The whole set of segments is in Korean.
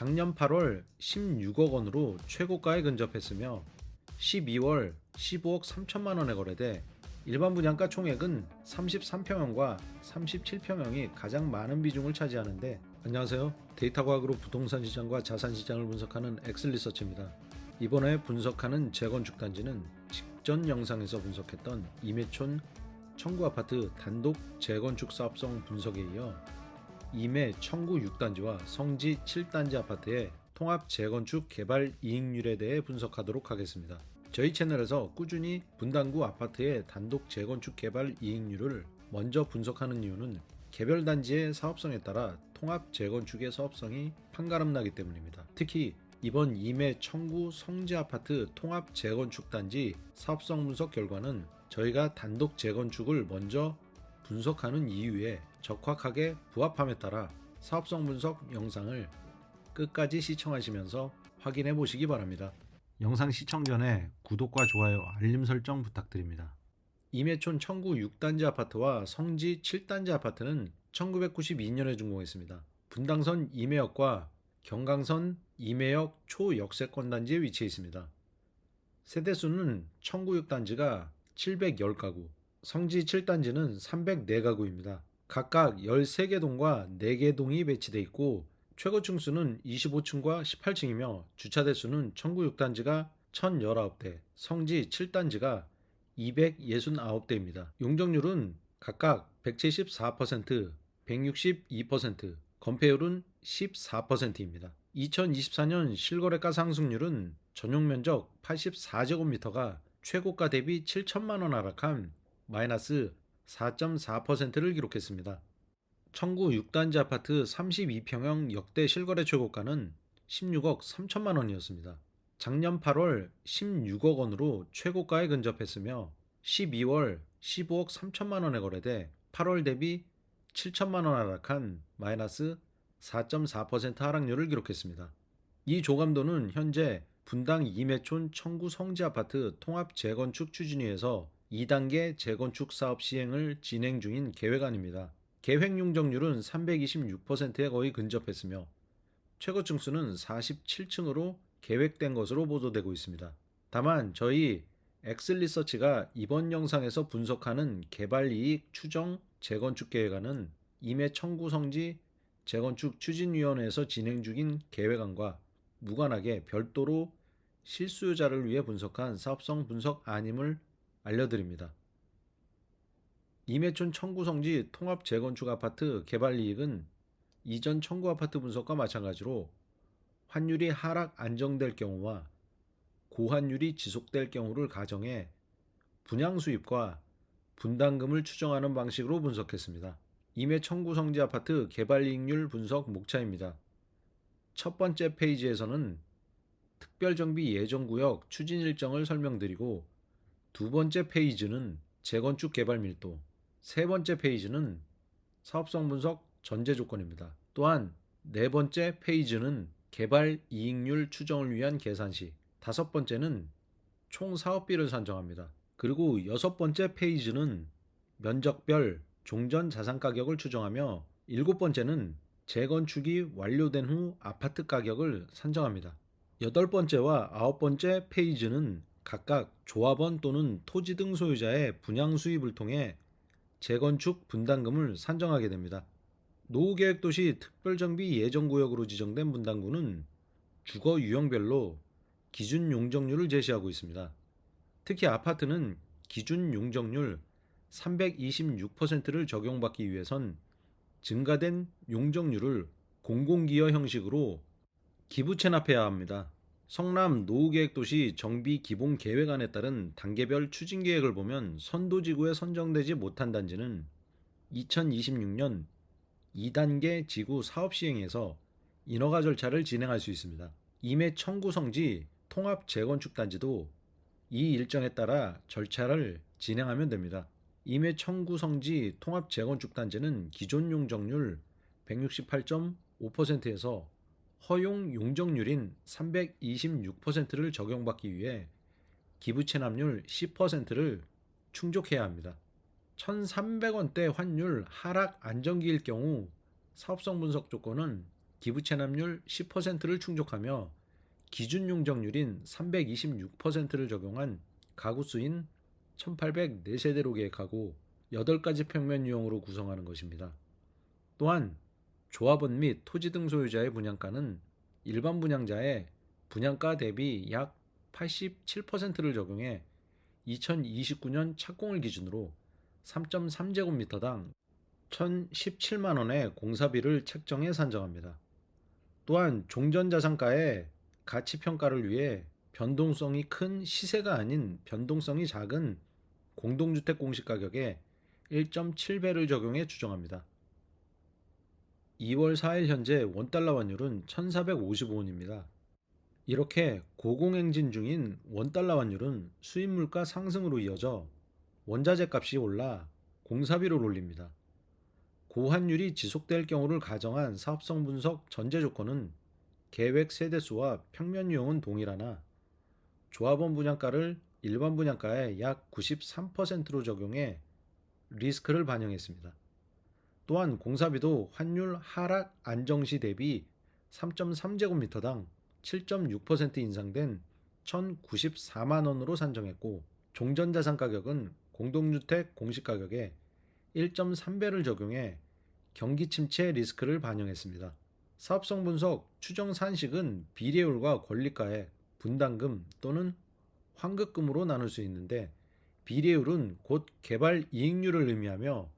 작년 8월 16억 원으로 최고가에 근접했으며 12월 15억 3천만 원에 거래돼 일반 분양가 총액은 33평형과 37평형이 가장 많은 비중을 차지하는데, 안녕하세요. 데이터 과학으로 부동산 시장과 자산 시장을 분석하는 엑슬리서치입니다. 이번에 분석하는 재건축 단지는 직전 영상에서 분석했던 임해촌 청구 아파트 단독 재건축 사업성 분석에 이어 임해 청구 6단지와 성지 7단지 아파트의 통합 재건축 개발 이익률에 대해 분석하도록 하겠습니다. 저희 채널에서 꾸준히 분당구 아파트의 단독 재건축 개발 이익률을 먼저 분석하는 이유는 개별 단지의 사업성에 따라 통합 재건축의 사업성이 판가름 나기 때문입니다. 특히 이번 임해 청구 성지 아파트 통합 재건축 단지 사업성 분석 결과는 저희가 단독 재건축을 먼저 분석하는 이유에 적확하게 부합함에 따라 사업성 분석 영상을 끝까지 시청하시면서 확인해 보시기 바랍니다. 영상 시청 전에 구독과 좋아요, 알림 설정 부탁드립니다. 임해촌 청구 6단지 아파트와 성지 7단지 아파트는 1992년에 준공했습니다. 분당선 임해역과 경강선 임해역 초역세권 단지에 위치해 있습니다. 세대수는 청구 6단지가 710가구, 성지 7단지는 304가구입니다. 각각 13개 동과 4개 동이 배치되어 있고 최고층 수는 25층과 18층이며 주차 대수는 청구 6단지가 1019대, 성지 7단지가 269대입니다. 용적률은 각각 174%, 162%, 건폐율은 14%입니다. 2024년 실거래가 상승률은 전용 면적 84제곱미터가 최고가 대비 7천만 원 하락한 마이너스 4.4%를 기록했습니다. 청구 6단지 아파트 32평형 역대 실거래 최고가는 16억 3천만 원이었습니다. 작년 8월 16억 원으로 최고가에 근접했으며 12월 15억 3천만 원에 거래돼 8월 대비 7천만 원 하락한 마이너스 4.4% 하락률을 기록했습니다. 이 조감도는 현재 분당 임해촌 청구 성지 아파트 통합 재건축 추진위에서 2단계 재건축 사업 시행을 진행 중인 계획안입니다. 계획 용적률은 326%에 거의 근접했으며 최고층 수는 47층으로 계획된 것으로 보도되고 있습니다. 다만 저희 엑슬리서치가 이번 영상에서 분석하는 개발이익 추정 재건축 계획안은 임해 청구 성지 재건축 추진위원회에서 진행 중인 계획안과 무관하게 별도로 실수요자를 위해 분석한 사업성 분석안임을 알려드립니다. 임해촌 청구 성지 통합 재건축 아파트 개발 이익은 이전 청구 아파트 분석과 마찬가지로 환율이 하락 안정될 경우와 고환율이 지속될 경우를 가정해 분양 수입과 분담금을 추정하는 방식으로 분석했습니다. 임해 청구 성지 아파트 개발 이익률 분석 목차입니다. 첫 번째 페이지에서는 특별정비 예정구역 추진 일정을 설명드리고, 두 번째 페이지는 재건축 개발 밀도, 세 번째 페이지는 사업성 분석 전제 조건입니다. 또한 네 번째 페이지는 개발 이익률 추정을 위한 계산식, 다섯 번째는 총 사업비를 산정합니다. 그리고 여섯 번째 페이지는 면적별 종전 자산 가격을 추정하며 일곱 번째는 재건축이 완료된 후 아파트 가격을 산정합니다. 여덟 번째와 아홉 번째 페이지는 각각 조합원 또는 토지 등 소유자의 분양 수입을 통해 재건축 분담금을 산정하게 됩니다. 노후계획도시 특별정비 예정구역으로 지정된 분담구는 주거 유형별로 기준 용적률을 제시하고 있습니다. 특히 아파트는 기준 용적률 326%를 적용받기 위해선 증가된 용적률을 공공기여 형식으로 기부 체납해야 합니다. 성남 노후계획도시 정비기본계획안에 따른 단계별 추진계획을 보면 선도지구에 선정되지 못한 단지는 2026년 2단계 지구 사업시행에서 인허가 절차를 진행할 수 있습니다. 임해 청구성지 통합 재건축 단지도 이 일정에 따라 절차를 진행하면 됩니다. 임해 청구성지 통합 재건축 단지는 기존 용적률 168.5%에서 허용 용적률인 326%를 적용받기 위해 기부 체납률 10%를 충족해야 합니다. 1,300원대 환율 하락 안정기일 경우 사업성 분석 조건은 기부 체납률 10%를 충족하며 기준 용적률인 326%를 적용한 가구 수인 1804세대로 계획하고 8가지 평면 유형으로 구성하는 것입니다. 또한 조합원 및 토지 등 소유자의 분양가는 일반 분양자의 분양가 대비 약 87%를 적용해 2029년 착공을 기준으로 3.3제곱미터당 1,017만 원의 공사비를 책정해 산정합니다. 또한 종전자산가의 가치평가를 위해 변동성이 큰 시세가 아닌 변동성이 작은 공동주택 공시가격에 1.7배를 적용해 추정합니다. 2월 4일 현재 원달러 환율은 1,455원입니다. 이렇게 고공행진 중인 원달러 환율은 수입 물가 상승으로 이어져 원자재 값이 올라 공사비를 올립니다. 고환율이 지속될 경우를 가정한 사업성 분석 전제 조건은 계획 세대수와 평면 유형은 동일하나 조합원 분양가를 일반 분양가의 약 93%로 적용해 리스크를 반영했습니다. 또한 공사비도 환율 하락 안정시 대비 3.3제곱미터당 7.6% 인상된 1,094만 원으로 산정했고 종전자산 가격은 공동주택 공시가격에 1.3배를 적용해 경기 침체 리스크를 반영했습니다. 사업성 분석 추정 산식은 비례율과 권리가액, 분담금 또는 환급금으로 나눌 수 있는데 비례율은 곧 개발 이익률을 의미하며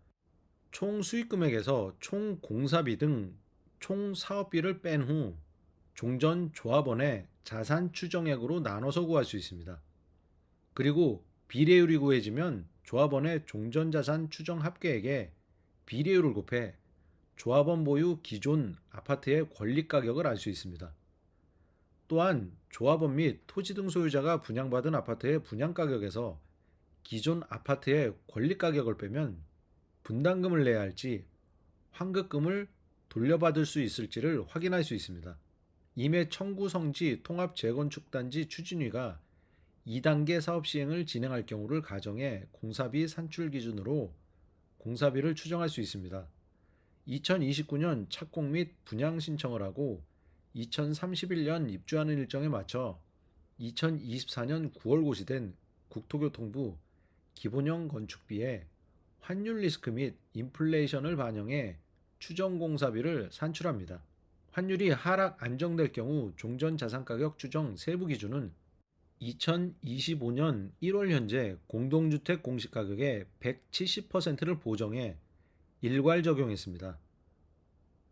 총 수익금액에서 총 공사비 등 총 사업비를 뺀 후 종전 조합원의 자산 추정액으로 나눠서 구할 수 있습니다. 그리고 비례율이 구해지면 조합원의 종전자산 추정 합계액에 비례율을 곱해 조합원 보유 기존 아파트의 권리가격을 알 수 있습니다. 또한 조합원 및 토지 등 소유자가 분양받은 아파트의 분양가격에서 기존 아파트의 권리가격을 빼면 분담금을 내야 할지 환급금을 돌려받을 수 있을지를 확인할 수 있습니다. 임해 청구 성지 통합 재건축단지 추진위가 2단계 사업 시행을 진행할 경우를 가정해 공사비 산출 기준으로 공사비를 추정할 수 있습니다. 2029년 착공 및 분양 신청을 하고 2031년 입주하는 일정에 맞춰 2024년 9월 고시된 국토교통부 기본형 건축비에 환율 리스크 및 인플레이션을 반영해 추정 공사비를 산출합니다. 환율이 하락 안정될 경우 종전자산가격 추정 세부 기준은 2025년 1월 현재 공동주택 공시가격의 170%를 보정해 일괄 적용했습니다.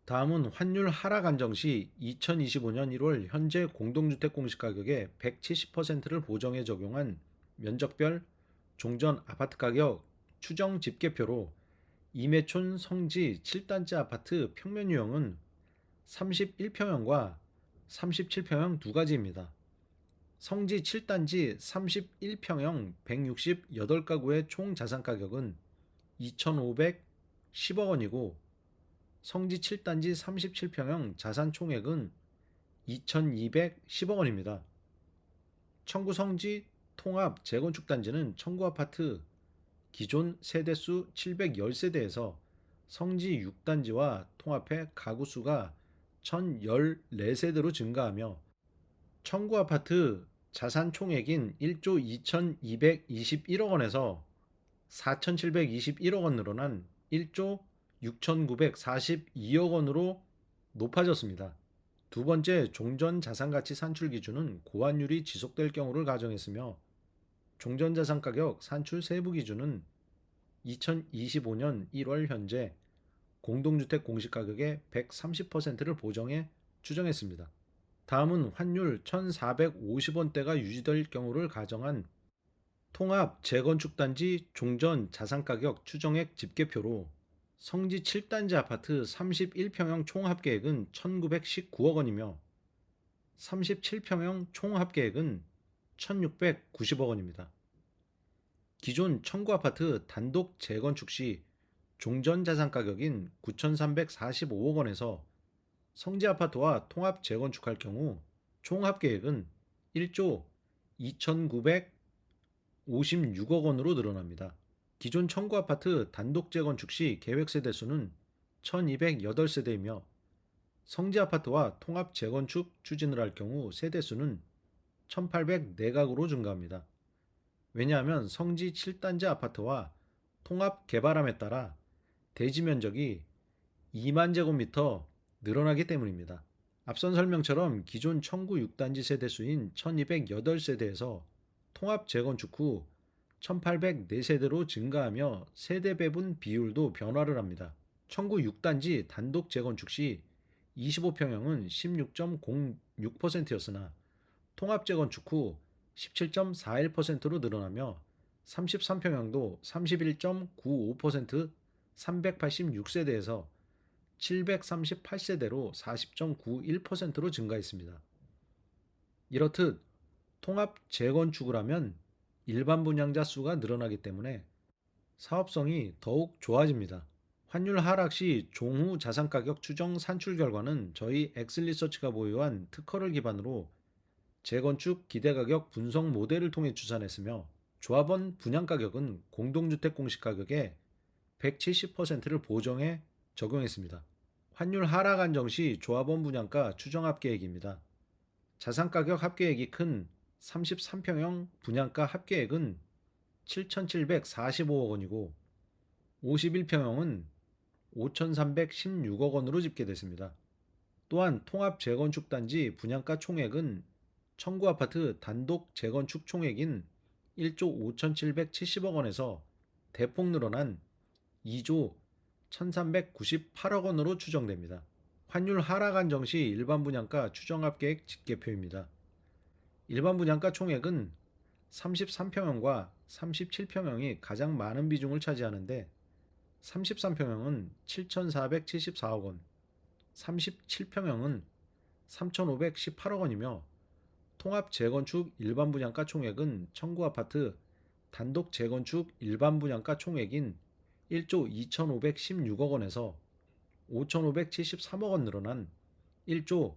다음은 환율 하락 안정 시 2025년 1월 현재 공동주택 공시가격의 170%를 보정해 적용한 면적별 종전 아파트 가격 추정 집계표로 임해촌 성지 7단지 아파트 평면 유형은 31평형과 37평형 두 가지입니다. 성지 7단지 31평형 168가구의 총 자산가격은 2,510억 원이고 성지 7단지 37평형 자산 총액은 2,210억 원입니다. 청구 성지 통합 재건축 단지는 청구 아파트 기존 세대수 710세대에서 성지 6단지와 통합해 가구 수가 1,014세대로 증가하며 청구 아파트 자산 총액인 1조 2,221억 원에서 4,721억 원 늘어난 1조 6,942억 원으로 높아졌습니다. 두 번째 종전자산가치 산출 기준은 고환율이 지속될 경우를 가정했으며 종전자산가격 산출 세부 기준은 2025년 1월 현재 공동주택 공시가격의 130%를 보정해 추정했습니다. 다음은 환율 1,450원대가 유지될 경우를 가정한 통합 재건축단지 종전 자산가격 추정액 집계표로 성지 7단지 아파트 31평형 총합계액은 1,919억 원이며 37평형 총합계액은 1,690억 원입니다. 기존 청구 아파트 단독 재건축 시 종전 자산 가격인 9,345억 원에서 성지 아파트와 통합 재건축할 경우 총합계획은 1조 2,956억 원으로 늘어납니다. 기존 청구 아파트 단독 재건축 시 계획 세대수는 1,208세대이며 성지 아파트와 통합 재건축 추진을 할 경우 세대수는 1804가구로 증가합니다. 왜냐하면 성지 7단지 아파트와 통합 개발함에 따라 대지 면적이 2만 제곱미터 늘어나기 때문입니다. 앞선 설명처럼 기존 청구 6단지 세대수인 1208세대에서 통합 재건축 후 1804세대로 증가하며 세대 배분 비율도 변화를 합니다. 청구 6단지 단독 재건축 시 25평형은 16.06%였으나 통합 재건축 후 17.41%로 늘어나며 33평형도 31.95%, 386세대에서 738세대로 40.91%로 증가했습니다. 이렇듯 통합 재건축을 하면 일반 분양자 수가 늘어나기 때문에 사업성이 더욱 좋아집니다. 환율 하락 시 종후 자산가격 추정 산출 결과는 저희 엑슬리서치가 보유한 특허를 기반으로 재건축 기대가격 분석 모델을 통해 추산했으며 조합원 분양가격은 공동주택 공시가격의 170%를 보정해 적용했습니다. 환율 하락 안정 시 조합원 분양가 추정 합계액입니다. 자산가격 합계액이 큰 33평형 분양가 합계액은 7,745억 원이고 51평형은 5,316억 원으로 집계됐습니다. 또한 통합 재건축 단지 분양가 총액은 청구 아파트 단독 재건축 총액인 1조 5,770억 원에서 대폭 늘어난 2조 1,398억 원으로 추정됩니다. 환율 하락 안정 시 일반 분양가 추정 합계액 집계표입니다. 일반 분양가 총액은 33평형과 37평형이 가장 많은 비중을 차지하는데 33평형은 7,474억 원, 37평형은 3,518억 원이며 통합 재건축 일반 분양가 총액은 청구 아파트 단독 재건축 일반 분양가 총액인 1조 2,516억 원에서 5,573억 원 늘어난 1조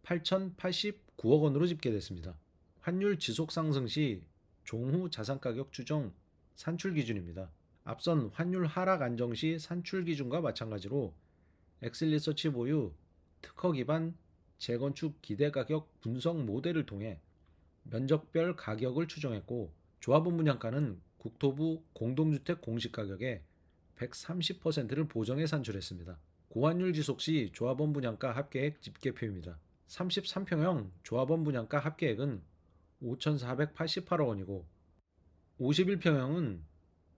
8,089억 원으로 집계됐습니다. 환율 지속 상승 시 종후 자산가격 추정 산출 기준입니다. 앞선 환율 하락 안정 시 산출 기준과 마찬가지로 엑슬리서치 보유 특허 기반 재건축 기대가격 분석 모델을 통해 면적별 가격을 추정했고 조합원 분양가는 국토부 공동주택 공시가격의 130%를 보정해 산출했습니다. 고환율 지속 시 조합원 분양가 합계액 집계표입니다. 33평형 조합원 분양가 합계액은 5,488억 원이고 51평형은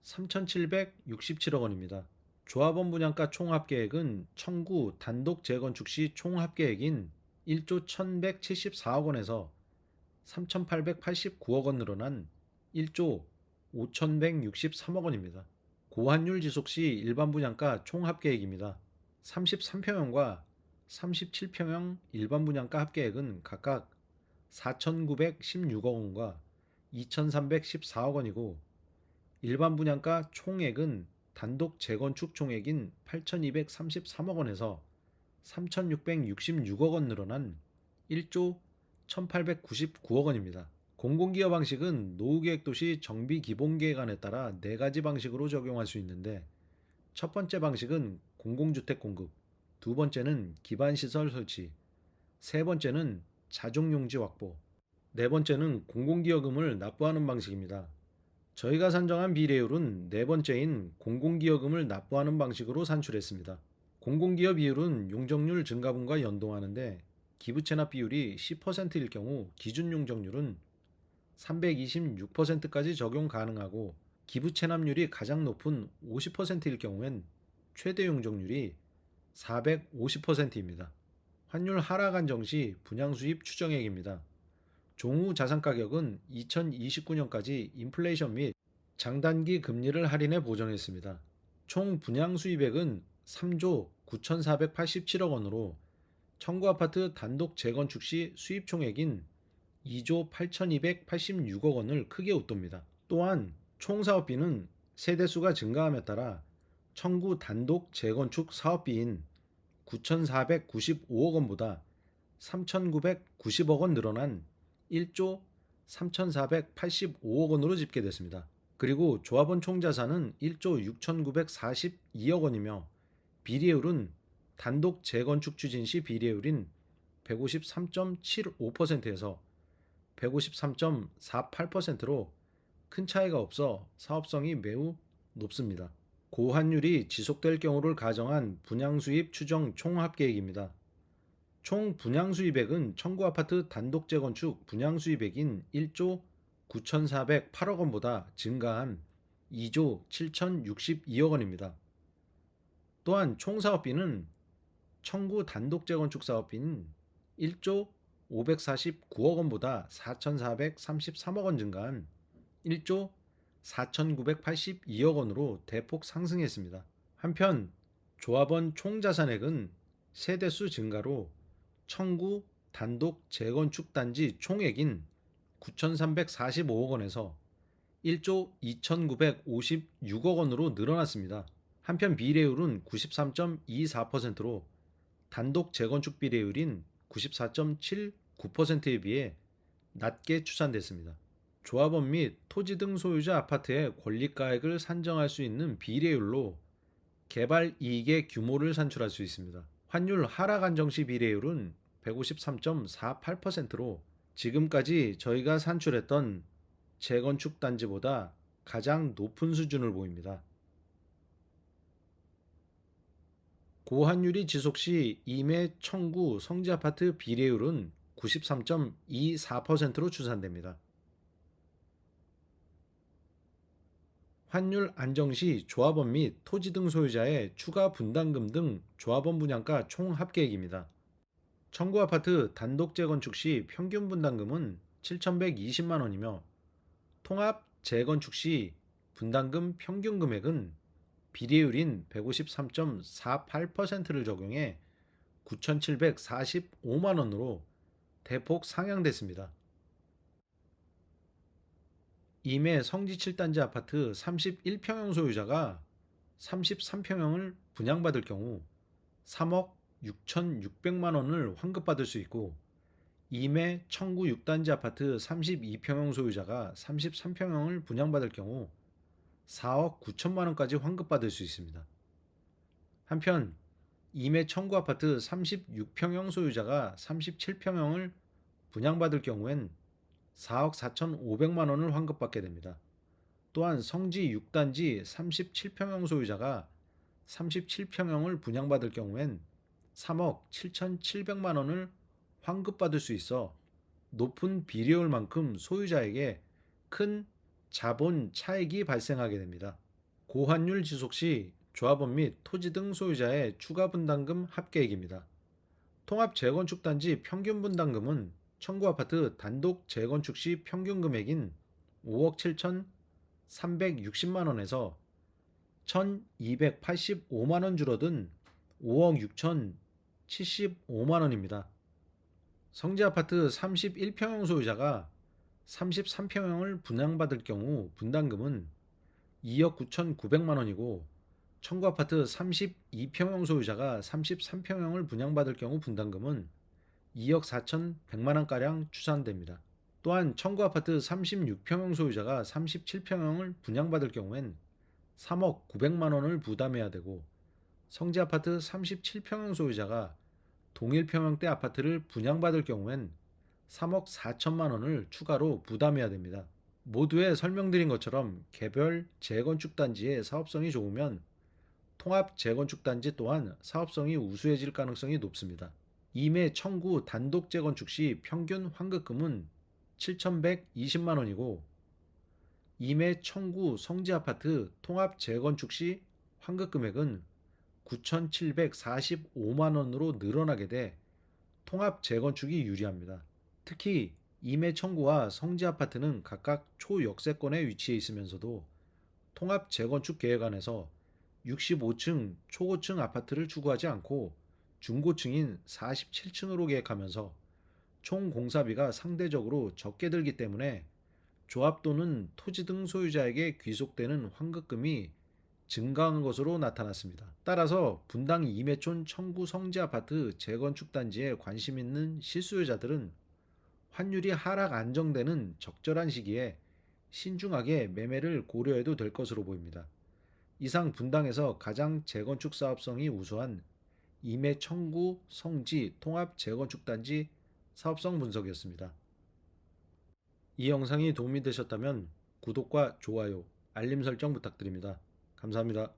3,767억 원입니다. 조합원 분양가 총 합계액은 청구 단독 재건축 시 총 합계액인 1조 1,174억 원에서 3,889억 원 늘어난 1조 5,163억 원입니다. 고환율 지속 시 일반 분양가 총 합계액입니다. 33평형과 37평형 일반 분양가 합계액은 각각 4,916억 원과 2,314억 원이고 일반 분양가 총액은 단독 재건축 총액인 8,233억 원에서 3,666억 원 늘어난 1조 1,899억 원입니다. 공공기여 방식은 노후계획도시 정비기본계획안에 따라 4가지 방식으로 적용할 수 있는데 첫 번째 방식은 공공주택 공급, 두 번째는 기반시설 설치, 세 번째는 자족용지 확보, 네 번째는 공공기여금을 납부하는 방식입니다. 저희가 산정한 비례율은 네 번째인 공공기여금을 납부하는 방식으로 산출했습니다. 공공기여 비율은 용적률 증가분과 연동하는데 기부채납 비율이 10%일 경우 기준 용적률은 326%까지 적용 가능하고 기부채납률이 가장 높은 50%일 경우엔 최대 용적률이 450%입니다. 환율 하락 안정 시 분양 수입 추정액입니다. 종후 자산가격은 2029년까지 인플레이션 및 장단기 금리를 할인해 보정했습니다. 총 분양 수입액은 3조 9,487억 원으로 청구 아파트 단독 재건축 시 수입 총액인 2조 8,286억 원을 크게 웃돕니다. 또한 총 사업비는 세대수가 증가함에 따라 청구 단독 재건축 사업비인 9,495억 원보다 3,990억 원 늘어난 1조 3,485억 원으로 집계됐습니다. 그리고 조합원 총자산은 1조 6,942억 원이며 비례율은 단독 재건축 추진 시 비례율인 153.75%에서 153.48%로 큰 차이가 없어 사업성이 매우 높습니다. 고환율이 지속될 경우를 가정한 분양수입 추정 총합계획입니다. 총 분양수입액은 청구 아파트 단독 재건축 분양수입액인 1조 9,408억 원보다 증가한 2조 7,062억 원입니다. 또한 총 사업비는 청구 단독 재건축 사업비는 1조 549억 원보다 4,433억 원 증가한 1조 4,982억 원으로 대폭 상승했습니다. 한편 조합원 총 자산액은 세대수 증가로 청구 단독 재건축 단지 총액인 9,345억 원에서 1조 2,956억 원으로 늘어났습니다. 한편 비례율은 93.24%로 단독 재건축 비례율인 94.79%에 비해 낮게 추산됐습니다. 조합원 및 토지 등 소유자 아파트의 권리가액을 산정할 수 있는 비례율로 개발 이익의 규모를 산출할 수 있습니다. 환율 하락 안정 시 비례율은 153.48%로 지금까지 저희가 산출했던 재건축 단지보다 가장 높은 수준을 보입니다. 고환율이 지속 시 임해 청구 성지 아파트 비례율은 93.24%로 추산됩니다. 환율 안정 시 조합원 및 토지 등 소유자의 추가 분담금 등 조합원 분양가 총 합계액입니다. 청구 아파트 단독 재건축 시 평균 분담금은 7,120만 원이며 통합 재건축 시 분담금 평균 금액은 비례율인 153.48%를 적용해 9,745만 원으로 대폭 상향됐습니다. 임해 성지 7단지 아파트 31평형 소유자가 33평형을 분양받을 경우 3억 6,600만 원을 환급받을 수 있고 임해 청구 6단지 아파트 32평형 소유자가 33평형을 분양받을 경우 4억 9천만 원까지 환급받을 수 있습니다. 한편 임해 청구 아파트 36평형 소유자가 37평형을 분양받을 경우엔 4억 4,500만 원을 환급받게 됩니다. 또한 성지 6단지 37평형 소유자가 37평형을 분양받을 경우엔 3억 7,700만 원을 환급받을 수 있어 높은 비례율만큼 소유자에게 큰 자본 차익이 발생하게 됩니다. 고환율 지속 시 조합원 및 토지 등 소유자의 추가 분담금 합계액입니다. 통합 재건축 단지 평균 분담금은 청구 아파트 단독 재건축 시 평균 금액인 5억 7,360만 원에서 1,285만 원 줄어든 5억 6,075만 원입니다. 성지 아파트 31평형 소유자가 33평형을 분양받을 경우 분담금은 2억 9,900만 원이고 청구 아파트 32평형 소유자가 33평형을 분양받을 경우 분담금은 2억 4,100만 원가량 추산됩니다. 또한 청구 아파트 36평형 소유자가 37평형을 분양받을 경우엔 3억 900만 원을 부담해야 되고 성지 아파트 37평형 소유자가 동일 평형대 아파트를 분양받을 경우엔 3억 4천만 원을 추가로 부담해야 됩니다. 모두에 설명드린 것처럼 개별 재건축 단지의 사업성이 좋으면 통합 재건축 단지 또한 사업성이 우수해질 가능성이 높습니다. 임해 청구 단독 재건축 시 평균 환급금은 7,120만 원이고 임해 청구 성지 아파트 통합 재건축 시 환급금액은 9,745만 원으로 늘어나게 돼 통합 재건축이 유리합니다. 특히 임해 청구와 성지 아파트는 각각 초역세권에 위치해 있으면서도 통합 재건축 계획안에서 65층 초고층 아파트를 추구하지 않고 중고층인 47층으로 계획하면서 총 공사비가 상대적으로 적게 들기 때문에 조합 또는 토지 등 소유자에게 귀속되는 환급금이 증가한 것으로 나타났습니다. 따라서 분당 임해촌 청구 성지 아파트 재건축 단지에 관심 있는 실수요자들은 환율이 하락 안정되는 적절한 시기에 신중하게 매매를 고려해도 될 것으로 보입니다. 이상 분당에서 가장 재건축 사업성이 우수한 임해 청구 성지 통합 재건축단지 사업성 분석이었습니다. 이 영상이 도움이 되셨다면 구독과 좋아요, 알림 설정 부탁드립니다. 감사합니다.